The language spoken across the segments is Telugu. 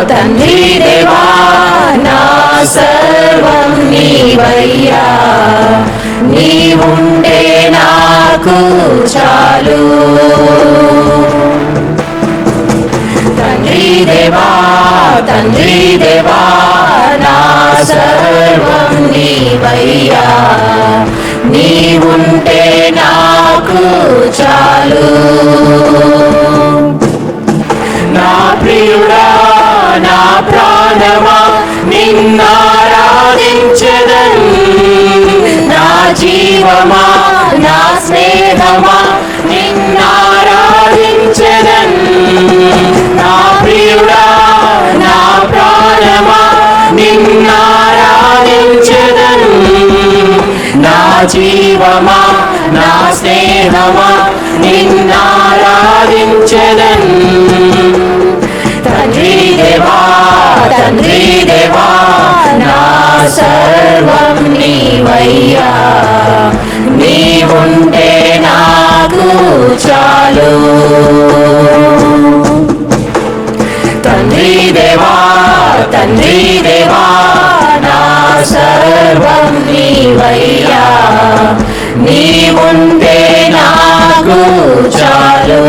తండ్రి దేవా నా సర్వం నీవయ్యా, నీవుంటే నాకు చాలు. తండ్రి దేవా తండ్రి దేవా నా సర్వం నీవయ్యా, నీవుంటే నాకు చాలు. నా ప్రియుడా నా ప్రాణమా నిన్నారాధించెదను, నా జీవమా నా స్నేహమా నిన్నారాధించెదను. నా ప్రియుడా నా ప్రాణమా నిన్నారాధించెదను, నా జీవమా నా స్నేహమా నిన్నారాధించెదను. తండ్రి దేవా తండ్రి దేవా నా సర్వం నీవయ్యా, నీవుంటే నాకు చాలు. తండ్రి దేవా తండ్రి దేవా నా సర్వం నీవయ్యా, నీవుంటే నాకు చాలు.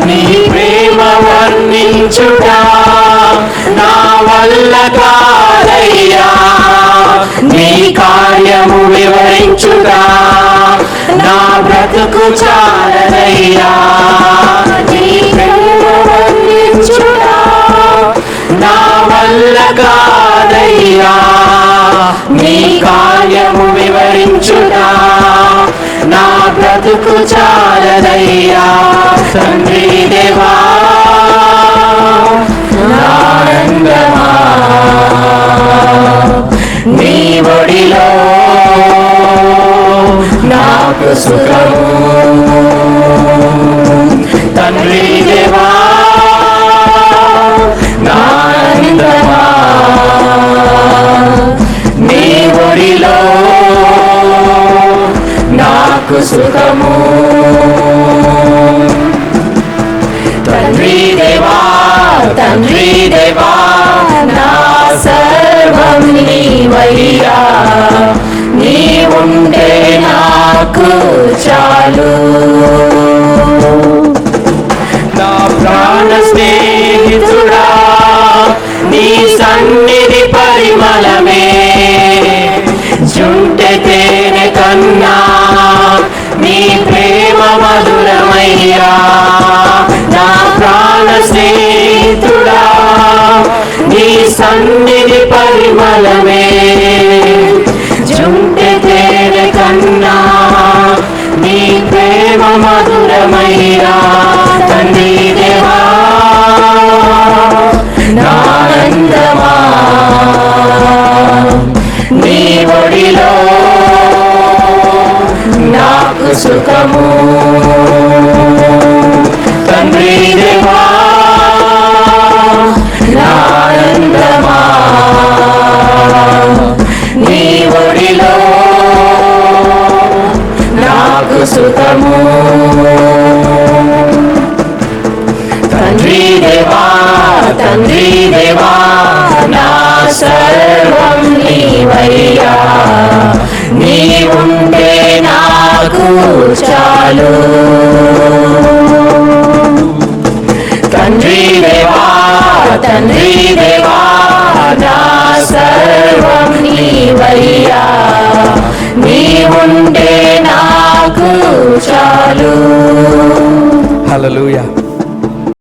నీ ప్రేమ వర్ణించుటా నా వల్ల కాదయ్యా, నీ కార్యము వివరించుటా నా బ్రతుకు చాలదయ్యా. నీ ప్రేమ వర్ణించుటా నా వల్ల కాదయ్యా, నీ కార్యము వివరించుటా నా బ్రతుకు చాలదయ్యా. తండ్రి దేవా ఆనందమా నీ ఒడిలో నాకు సుఖము. తండ్రి దేవా ఆనందమా నీ ఒడిలో నాకు సుఖము. తండ్రి దేవా తండ్రి దేవా నా సర్వం నీవయ్యా, నీవుంటే నాకు చాలు. నా ప్రాణ స్నేహితుడా నీ సన్నిధి పరిమళమే, జుంటె తేనె కన్నా నీ ప్రేమ మధురమయ్యా. నా ప్రాణ స్నేహితుడా నీ సన్నిధి పరిమళమే, జుంటె తేనె కన్నా నీ ప్రేమ మధురమయ్యా. తండ్రి దేవా ఆనందమా నీ ఒడిలో నాకు సుఖము. తండ్రి దేవా ఆనందమా నీ ఒడిలో నాకు సుఖము. తండ్రి దేవా తండ్రి దేవా నా సర్వం నీవయ్యా, నీవుంటే నాకు చాలు. తండ్రి దేవా తండ్రి దేవా నా సర్వం నీవయ్యా, నీవుంటే నాకు చాలు. హల్లెలూయా.